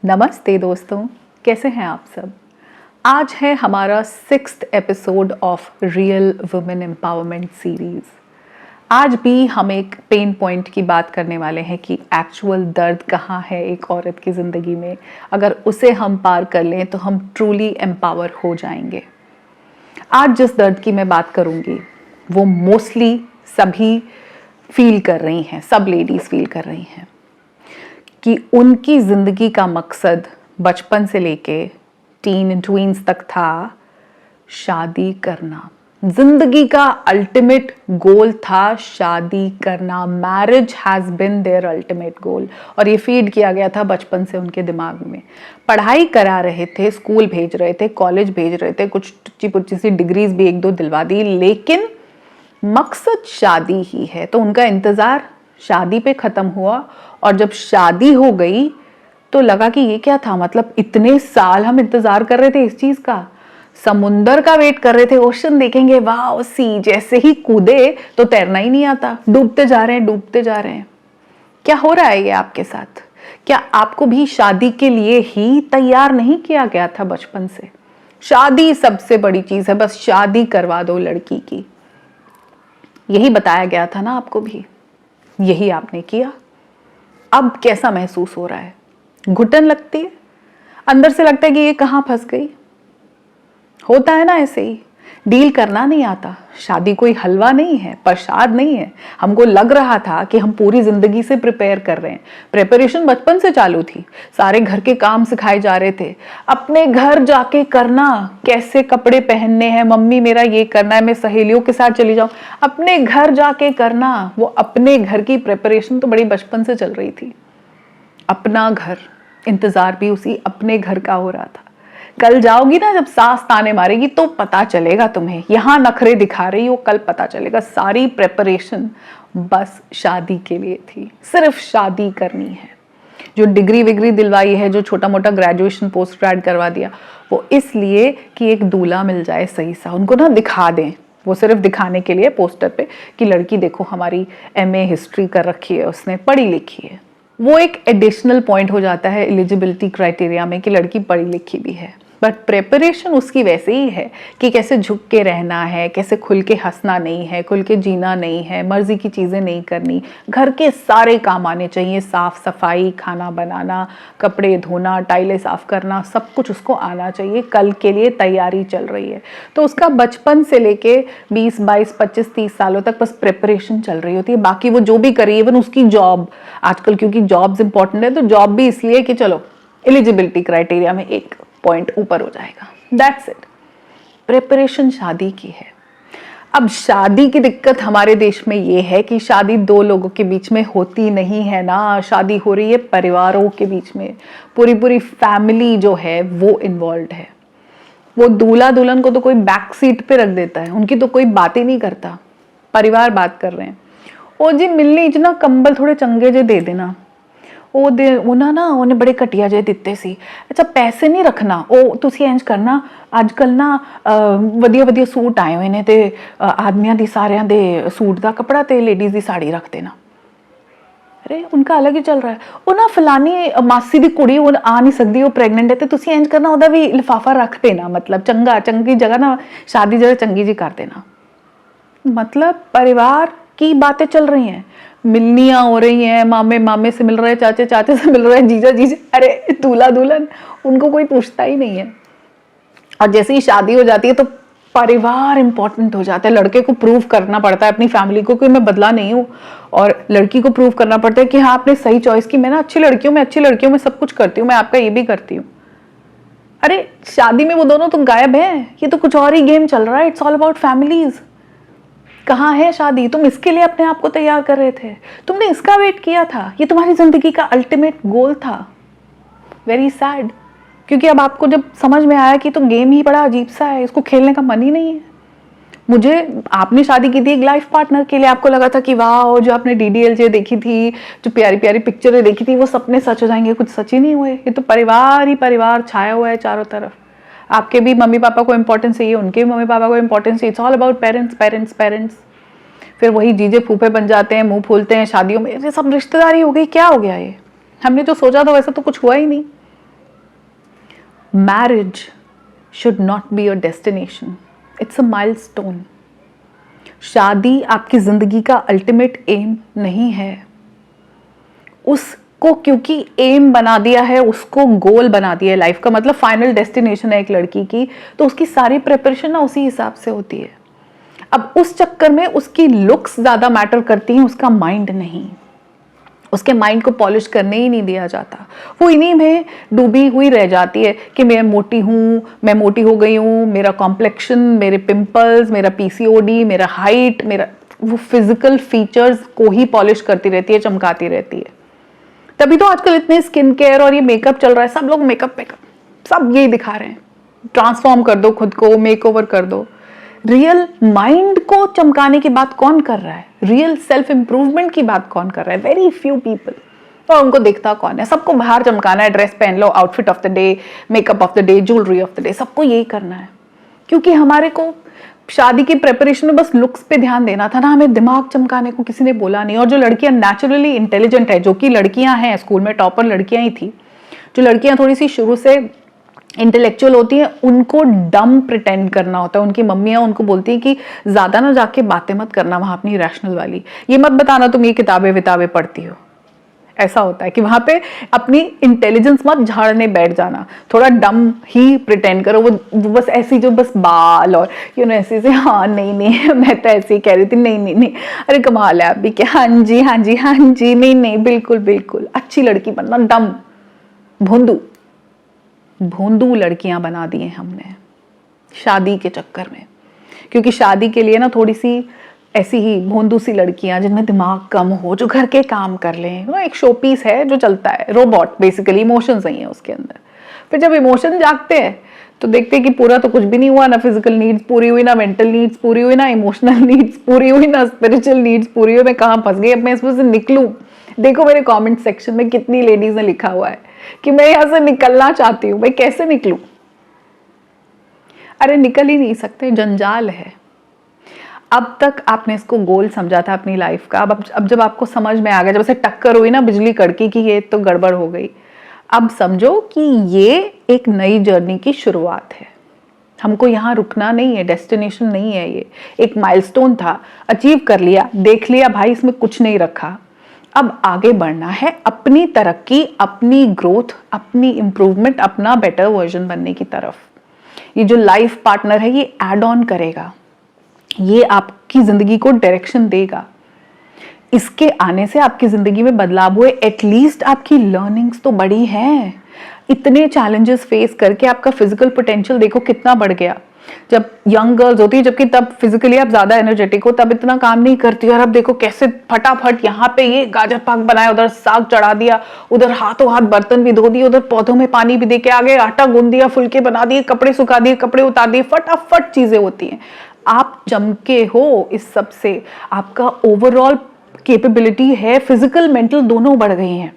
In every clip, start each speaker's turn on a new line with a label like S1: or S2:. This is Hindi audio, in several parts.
S1: नमस्ते दोस्तों, कैसे हैं आप सब। आज है हमारा 6th episode of real women empowerment series. आज भी हम एक पेन पॉइंट की बात करने वाले हैं कि एक्चुअल दर्द कहाँ है एक औरत की ज़िंदगी में। अगर उसे हम पार कर लें तो हम ट्रूली एम्पावर हो जाएंगे। आज जिस दर्द की मैं बात करूँगी वो मोस्टली सभी फील कर रही हैं, सब लेडीज़ फील कर रही हैं कि उनकी ज़िंदगी का मकसद बचपन से लेके टीन ट्वींस तक था शादी करना। ज़िंदगी का अल्टीमेट गोल था शादी करना। Marriage has been there ultimate goal, और ये फीड किया गया था बचपन से उनके दिमाग में। पढ़ाई करा रहे थे, स्कूल भेज रहे थे, कॉलेज भेज रहे थे, कुछ टुच्ची पुच्ची सी डिग्रीज भी एक दो दिलवा दी, लेकिन मकसद शादी ही है। तो उनका इंतज़ार शादी पे ख़त्म हुआ, और जब शादी हो गई तो लगा कि ये क्या था, मतलब इतने साल हम इंतज़ार कर रहे थे इस चीज़ का, समुंदर का वेट कर रहे थे, ओशन देखेंगे, वाह सी, जैसे ही कूदे तो तैरना ही नहीं आता, डूबते जा रहे हैं, डूबते जा रहे हैं। क्या हो रहा है ये आपके साथ? क्या आपको भी शादी के लिए ही तैयार नहीं किया गया था बचपन से? शादी सबसे बड़ी चीज़ है, बस शादी करवा दो लड़की की, यही बताया गया था ना आपको भी, यही आपने किया। अब कैसा महसूस हो रहा है? घुटन लगती है, अंदर से लगता है कि ये कहाँ फंस गई। होता है ना ऐसे ही, डील करना नहीं आता। शादी कोई हलवा नहीं है, प्रसाद नहीं है। हमको लग रहा था कि हम पूरी जिंदगी से प्रिपेयर कर रहे हैं। प्रिपरेशन बचपन से चालू थी, सारे घर के काम सिखाए जा रहे थे। अपने घर जाके करना, कैसे कपड़े पहनने हैं, मम्मी मेरा ये करना है, मैं सहेलियों के साथ चली जाऊं, अपने घर जाके करना। वो अपने घर की प्रिपरेशन तो बड़ी बचपन से चल रही थी। अपना घर, इंतजार भी उसी अपने घर का हो रहा था। कल जाओगी ना, जब सास ताने मारेगी तो पता चलेगा तुम्हें, यहां नखरे दिखा रही हो, कल पता चलेगा। सारी प्रेपरेशन बस शादी के लिए थी, सिर्फ शादी करनी है। जो डिग्री विग्री दिलवाई है, जो छोटा मोटा ग्रेजुएशन पोस्ट ग्रेड करवा दिया, वो इसलिए कि एक दूल्हा मिल जाए सही सा, उनको ना दिखा दें। वो सिर्फ दिखाने के लिए पोस्टर पे कि लड़की देखो हमारी MA हिस्ट्री कर रखी है, उसने पढ़ी लिखी है। वो एक एडिशनल पॉइंट हो जाता है एलिजिबिलिटी क्राइटेरिया में कि लड़की पढ़ी लिखी भी है। बट प्रेपरेशन उसकी वैसे ही है कि कैसे झुक के रहना है, कैसे खुल के हंसना नहीं है, खुल के जीना नहीं है, मर्जी की चीज़ें नहीं करनी, घर के सारे काम आने चाहिए, साफ सफाई, खाना बनाना, कपड़े धोना, टाइलें साफ करना, सब कुछ उसको आना चाहिए। कल के लिए तैयारी चल रही है। तो उसका बचपन से लेके 20, 22, 25, 30 सालों तक बस प्रेपरेशन चल रही होती है। बाकी वो जो भी करे, इवन उसकी जॉब, आजकल क्योंकि जॉब्स इंपॉर्टेंट है तो जॉब भी इसलिए कि चलो एलिजिबिलिटी क्राइटेरिया में एक पॉइंट ऊपर हो जाएगा, दैट्स इट। प्रिपरेशन शादी की है। अब शादी की दिक्कत हमारे देश में ये है कि शादी दो लोगों के बीच में होती नहीं है ना, शादी हो रही है परिवारों के बीच में। पूरी पूरी फैमिली जो है वो इन्वॉल्व है। वो दूल्हा दुल्हन को तो कोई बैक सीट पे रख देता है, उनकी तो कोई बात ही नहीं करता। परिवार बात कर रहे हैं, ओ जी मिलनी च ना कंबल थोड़े चंगे जे दे देना, ਉਹ ਨਾ ਉਹਨੇ ਬੜੇ ਘਟੀਆ ਜਿਹੇ ਦਿੱਤੇ ਸੀ। ਅੱਛਾ ਪੈਸੇ ਨਹੀਂ ਰੱਖਣਾ, ਉਹ ਤੁਸੀਂ ਇੰਜ ਕਰਨਾ, ਅੱਜ ਕੱਲ ਨਾ ਵਧੀਆ ਵਧੀਆ ਸੂਟ ਆਏ ਹੋਏ ਨੇ ਤੇ ਆਦਮੀਆਂ ਦੀ ਸਾਰਿਆਂ ਦੇ सूट ਦਾ कपड़ा ਤੇ ਲੇਡੀਜ਼ ਦੀ ਸਾੜੀ ਰੱਖ ਦੇਣਾ। अरे उनका अलग ही चल रहा है। ਉਹ ਨਾ ਫਲਾਨੀ ਮਾਸੀ ਦੀ ਕੁੜੀ ਉਹ ਆ ਨਹੀਂ ਸਕਦੀ, ਉਹ ਪ੍ਰੈਗਨੈਂਟ ਹੈ, ਤੇ ਤੁਸੀਂ ਇੰਜ ਕਰਨਾ ਉਹਦਾ ਵੀ ਲਿਫਾਫਾ ਰੱਖ ਦੇਣਾ, मतलब चंगी जगह ना शादी जगह चंगी जी कर देना। मतलब परिवार की बातें चल रही हैं, मिलनियाँ हो रही हैं, मामे मामे से मिल रहे हैं, चाचे चाचे से मिल रहे हैं, जीजा जीजे, अरे दूल्हा दुल्हन उनको कोई पूछता ही नहीं है। और जैसे ही शादी हो जाती है तो परिवार इंपॉर्टेंट हो जाता है। लड़के को प्रूव करना पड़ता है अपनी फैमिली को कि मैं बदला नहीं हूँ, और लड़की को प्रूव करना पड़ता है कि हाँ आपने सही चॉइस की, मैं ना अच्छी लड़कियों में सब कुछ करती हूँ, मैं आपका ये भी करती हूँ। अरे शादी में वो दोनों तो गायब हैं, ये तो कुछ और ही गेम चल रहा है। It's all about families. कहाँ है शादी? तुम इसके लिए अपने आप को तैयार कर रहे थे, तुमने इसका वेट किया था, ये तुम्हारी जिंदगी का अल्टीमेट गोल था। वेरी सैड, क्योंकि अब आपको जब समझ में आया कि तो गेम ही बड़ा अजीब सा है, इसको खेलने का मन ही नहीं है। मुझे, आपने शादी की थी एक लाइफ पार्टनर के लिए, आपको लगा था कि वाह जो आपने DDLJ देखी थी, जो प्यारी प्यारी पिक्चरें देखी थी, वो सपने सच हो जाएंगे। कुछ सच ही नहीं हुए। ये तो परिवार ही परिवार छाया हुआ है चारों तरफ। आपके भी मम्मी पापा को इंपॉर्टेंस चाहिए, उनके भी मम्मी पापा को इंपॉर्टेंस चाहिए। It's all about parents parents parents. फिर वही जीजे फूफे बन जाते हैं, मुंह फूलते हैं शादियों में। ये सब रिश्तेदारी हो गई, क्या हो गया ये? हमने जो सोचा था वैसा तो कुछ हुआ ही नहीं। Marriage should not be your destination, it's a milestone. शादी आपकी जिंदगी का अल्टीमेट एम नहीं है। उसको क्योंकि एम बना दिया है, उसको गोल बना दिया है लाइफ का, मतलब फाइनल डेस्टिनेशन है एक लड़की की, तो उसकी सारी प्रिपरेशन ना उसी हिसाब से होती है। अब उस चक्कर में उसकी लुक्स ज्यादा मैटर करती हैं, उसका माइंड नहीं। उसके माइंड को पॉलिश करने ही नहीं दिया जाता, वो इन्हीं में डूबी हुई रह जाती है कि मैं मोटी हूँ, मैं मोटी हो गई हूँ, मेरा कॉम्प्लेक्शन, मेरे पिंपल्स, मेरा पीसीओडी, मेरा हाइट, मेरा वो फिजिकल फीचर्स को ही पॉलिश करती रहती है, चमकाती रहती है। तभी तो आजकल इतने स्किन केयर और ये मेकअप चल रहा है, सब लोग मेकअप सब यही दिखा रहे हैं, ट्रांसफॉर्म कर दो खुद को, मेकओवर कर दो। रियल माइंड को चमकाने की बात कौन कर रहा है? रियल सेल्फ इंप्रूवमेंट की बात कौन कर रहा है? Very few people. और उनको दिखता कौन है? सबको बाहर चमकाना है, ड्रेस पहन लो, outfit of the day, makeup of the day, jewellery of the day, सबको यही करना है। क्योंकि हमारे को शादी की प्रेपरेशन में बस लुक्स पे ध्यान देना था ना, हमें दिमाग चमकाने को किसी ने बोला नहीं। और जो लड़कियां नेचुरली इंटेलिजेंट है, जो कि लड़कियां हैं, स्कूल में टॉपर लड़कियां ही थी, जो लड़कियां थोड़ी सी शुरू से इंटेलेक्चुअल होती हैं, उनको डम प्रिटेंड करना होता है। उनकी मम्मियां उनको बोलती हैं कि ज्यादा ना जाके बातें मत करना वहां अपनी रैशनल वाली, ये मत बताना तुम ये किताबें विताबें पढ़ती हो। ऐसा होता है कि वहां पे अपनी इंटेलिजेंस मत झाड़ने बैठ जाना, थोड़ा डम ही प्रिटेंड करो। वो बस ऐसी जो बस बाल और ऐसे से, हाँ नहीं नहीं मैं तो ऐसे ही कह रही थी, नहीं नहीं नहीं, अरे कमाल है आप भी क्या, हाँ जी हाँ जी हाँ जी, नहीं नहीं बिल्कुल बिल्कुल, अच्छी लड़की बनना। डम भोंदू भोंदू लड़कियां बना दी हैं हमने शादी के चक्कर में। क्योंकि शादी के लिए ना थोड़ी सी ऐसी ही भोंदू सी लड़कियां जिनमें दिमाग कम हो, जो घर के काम कर लें, वो एक शो पीस है जो चलता है, रोबोट बेसिकली, इमोशंस नहीं है उसके अंदर। फिर जब इमोशन जागते हैं तो देखते हैं कि पूरा तो कुछ भी नहीं हुआ, ना फिजिकल नीड्स पूरी हुई, ना मेंटल नीड्स पूरी हुई, ना इमोशनल नीड्स पूरी हुई, ना स्पिरिचुअल नीड्स पूरी हुई। मैं कहाँ फंस गई, अब मैं इसमें से निकलूं? देखो मेरे कमेंट सेक्शन में कितनी लेडीज ने लिखा हुआ है कि मैं यहां से निकलना चाहती हूं, मैं कैसे निकलूं? अरे निकल ही नहीं सकते, जंजाल है। अब तक आपने इसको गोल समझा था अपनी लाइफ का, अब जब आपको समझ में आ गया, जब से टक्कर हुई ना बिजली कड़की की ये तो गड़बड़ हो गई, अब समझो कि ये एक नई जर्नी की शुरुआत है। हमको यहाँ रुकना नहीं है, डेस्टिनेशन नहीं है, ये एक माइलस्टोन था, अचीव कर लिया, देख लिया भाई इसमें कुछ नहीं रखा, अब आगे बढ़ना है अपनी तरक्की, अपनी ग्रोथ, अपनी इंप्रूवमेंट, अपना बेटर वर्जन बनने की तरफ। ये जो लाइफ पार्टनर है ये ऐड ऑन करेगा, ये आपकी जिंदगी को डायरेक्शन देगा। इसके आने से आपकी जिंदगी में बदलाव हुए, एटलीस्ट आपकी लर्निंग्स तो बढ़ी हैं। इतने चैलेंजेस फेस करके आपका फिजिकल पोटेंशियल देखो कितना बढ़ गया। जब यंग गर्ल्स होती है, जबकि तब फिजिकली आप ज्यादा एनर्जेटिक हो, तब इतना काम नहीं करती, और अब देखो कैसे फटाफट यहाँ पे ये गाजर पाक बनाया, उधर साग चढ़ा दिया, उधर हाथों हाथ बर्तन भी धो दिए, उधर पौधों में पानी भी दे के आ गए, आटा गूंद दिया, फुलके बना दिए, कपड़े सुखा दिए, कपड़े उतार दिए, फटाफट चीजें होती हैं। आप चमके हो इस सब से, आपका ओवरऑल कैपेबिलिटी है, फिजिकल मेंटल दोनों बढ़ गई हैं।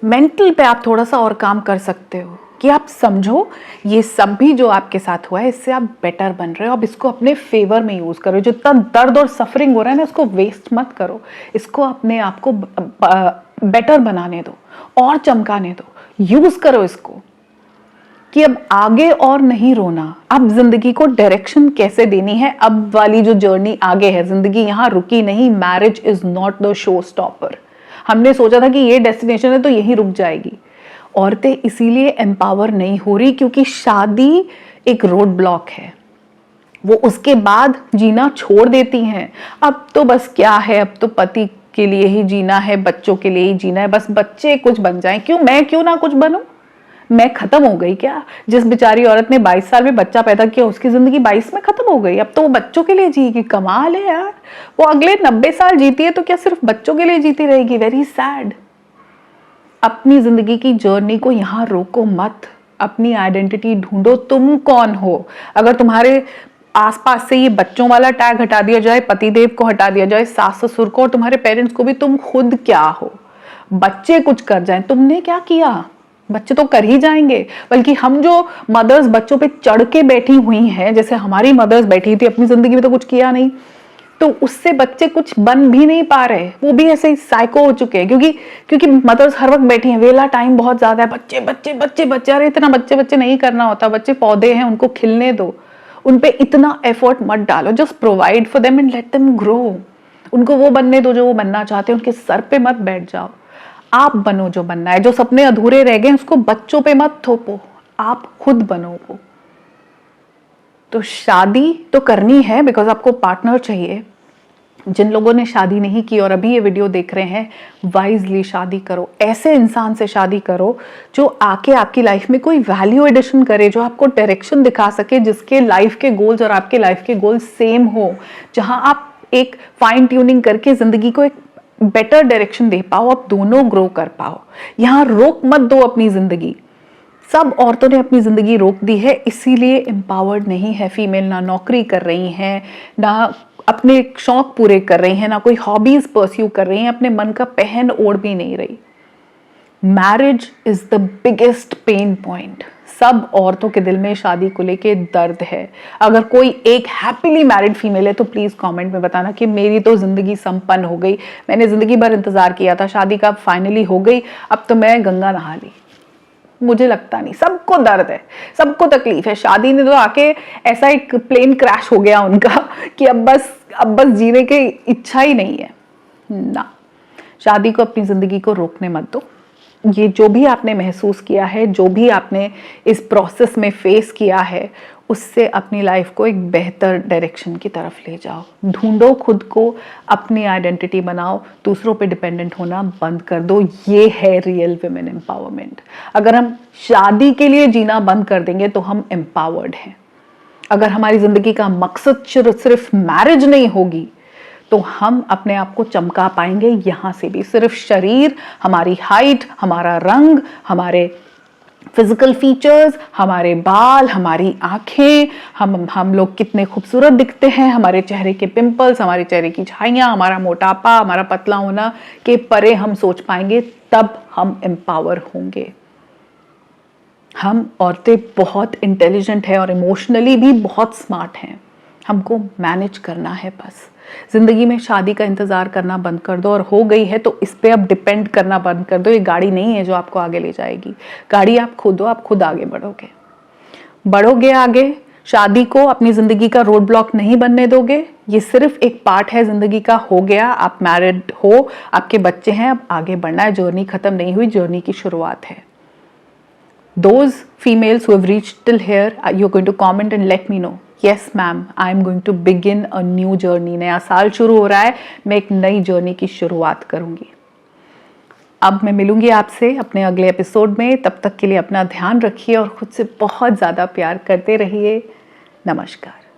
S1: मेंटल पे आप थोड़ा सा और काम कर सकते हो कि आप समझो ये सब भी जो आपके साथ हुआ है इससे आप बेटर बन रहे हो। अब इसको अपने फेवर में यूज करो। जितना दर्द और सफरिंग हो रहा है ना, इसको वेस्ट मत करो, इसको अपने आप को बेटर बनाने दो और चमकाने दो। यूज करो इसको कि अब आगे और नहीं रोना, अब जिंदगी को डायरेक्शन कैसे देनी है, अब वाली जो जर्नी आगे है, जिंदगी यहां रुकी नहीं। Marriage is not the show stopper. हमने सोचा था कि ये डेस्टिनेशन है तो यही रुक जाएगी। औरतें इसीलिए एम्पावर नहीं हो रही क्योंकि शादी एक रोड ब्लॉक है, वो उसके बाद जीना छोड़ देती हैं। अब तो बस क्या है, अब तो पति के लिए ही जीना है, बच्चों के लिए ही जीना है, बस बच्चे कुछ बन जाएं। क्यों ना कुछ बनूं? मैं खत्म हो गई क्या? जिस बेचारी औरत ने 22 साल में बच्चा पैदा किया उसकी जिंदगी 22 में खत्म हो गई, अब तो वो बच्चों के लिए जिएगी। कमाल है यार, वो अगले 90 साल जीती है तो क्या सिर्फ बच्चों के लिए जीती रहेगी? Very sad. अपनी जिंदगी की जर्नी को यहां रोको मत, अपनी आइडेंटिटी ढूंढो, तुम कौन हो। अगर तुम्हारे आसपास से ये बच्चों वाला टैग हटा दिया जाए, पतिदेव को हटा दिया जाए, सास ससुर को और तुम्हारे पेरेंट्स को भी, तुम खुद क्या हो। बच्चे कुछ कर जाएं, तुमने क्या किया? बच्चे तो कर ही जाएंगे। बल्कि हम जो मदर्स बच्चों पे चढ़ के बैठी हुई हैं, जैसे हमारी मदर्स बैठी थी, अपनी जिंदगी में तो कुछ किया नहीं, तो उससे बच्चे कुछ बन भी नहीं पा रहे, वो भी ऐसे ही साइको हो चुके हैं, क्योंकि मदर्स हर वक्त बैठी हैं, वेला टाइम बहुत ज्यादा है, बच्चे बच्चे बच्चे बच्चे, अरे इतना बच्चे बच्चे नहीं करना होता, बच्चे पौधे हैं, उनको खिलने दो, उन पे इतना एफर्ट मत डालो, just provide for them and let them grow. उनको वो बनने दो जो वो बनना चाहते हैं, उनके सर पे मत बैठ जाओ, आप बनो जो बनना है। जो सपने अधूरे रह गए उसको बच्चों पे मत थोपो, आप खुद बनो वो। तो शादी तो करनी है बिकॉज आपको पार्टनर चाहिए। जिन लोगों ने शादी नहीं की और अभी ये वीडियो देख रहे हैं, वाइजली शादी करो, ऐसे इंसान से शादी करो जो आके आपकी लाइफ में कोई वैल्यू एडिशन करे, जो आपको डायरेक्शन दिखा सके, जिसके लाइफ के गोल्स और आपके लाइफ के गोल्स सेम हो, जहां आप एक फाइन ट्यूनिंग करके जिंदगी को एक बेटर डायरेक्शन दे पाओ, आप दोनों ग्रो कर पाओ। यहां रोक मत दो अपनी जिंदगी। सब औरतों ने अपनी जिंदगी रोक दी है, इसीलिए एम्पावर्ड नहीं है फीमेल, ना नौकरी कर रही हैं, ना अपने शौक पूरे कर रही हैं, ना कोई हॉबीज परस्यू कर रही हैं, अपने मन का पहन ओढ़ भी नहीं रही। Marriage is the biggest pain point. सब औरतों के दिल में शादी को लेके दर्द है। अगर कोई एक हैप्पीली मैरिड फीमेल है तो प्लीज कमेंट में बताना कि मेरी तो जिंदगी संपन्न हो गई, मैंने जिंदगी भर इंतजार किया था, शादी का फाइनली हो गई, अब तो मैं गंगा नहा ली। मुझे लगता नहीं, सबको दर्द है, सबको तकलीफ है। शादी ने तो आके ऐसा एक प्लेन क्रैश हो गया उनका कि अब बस जीने की इच्छा ही नहीं है ना। शादी को, अपनी जिंदगी को रोकने मत दो। ये जो भी आपने महसूस किया है, जो भी आपने इस प्रोसेस में फेस किया है, उससे अपनी लाइफ को एक बेहतर डायरेक्शन की तरफ ले जाओ। ढूंढो खुद को, अपनी आइडेंटिटी बनाओ, दूसरों पे डिपेंडेंट होना बंद कर दो। ये है रियल वुमेन एम्पावरमेंट। अगर हम शादी के लिए जीना बंद कर देंगे तो हम एम्पावर्ड हैं। अगर हमारी जिंदगी का मकसद सिर्फ मैरिज नहीं होगी तो हम अपने आप को चमका पाएंगे यहां से भी। सिर्फ शरीर, हमारी हाइट, हमारा रंग, हमारे फिजिकल फीचर्स, हमारे बाल, हमारी आंखें, हम लोग कितने खूबसूरत दिखते हैं, हमारे चेहरे के पिंपल्स, हमारे चेहरे की छाइयां, हमारा मोटापा, हमारा पतला होना के परे हम सोच पाएंगे, तब हम एम्पावर होंगे। हम औरतें बहुत इंटेलिजेंट हैं और इमोशनली भी बहुत स्मार्ट हैं। हमको मैनेज करना है बस। जिंदगी में शादी का इंतजार करना बंद कर दो, और हो गई है तो इस पे अब डिपेंड करना बंद कर दो। ये गाड़ी नहीं है जो आपको आगे ले जाएगी, गाड़ी आप खुद हो, आप खुद आगे बढ़ोगे आगे। शादी को अपनी जिंदगी का रोड ब्लॉक नहीं बनने दोगे। ये सिर्फ एक पार्ट है जिंदगी का, हो गया, आप मैरिड हो, आपके बच्चे हैं, अब आगे बढ़ना है। जर्नी खत्म नहीं हुई, जर्नी की शुरुआत है। Those females who have reached till here, you're going to comment and let me know. Yes ma'am, I'm going to begin a new journey. नया साल शुरू हो रहा है, मैं एक नई जर्नी की शुरुआत करूंगी। अब मैं मिलूंगी आपसे अपने अगले एपिसोड में। तब तक के लिए अपना ध्यान रखिए और खुद से बहुत ज़्यादा प्यार करते रहिए। नमस्कार।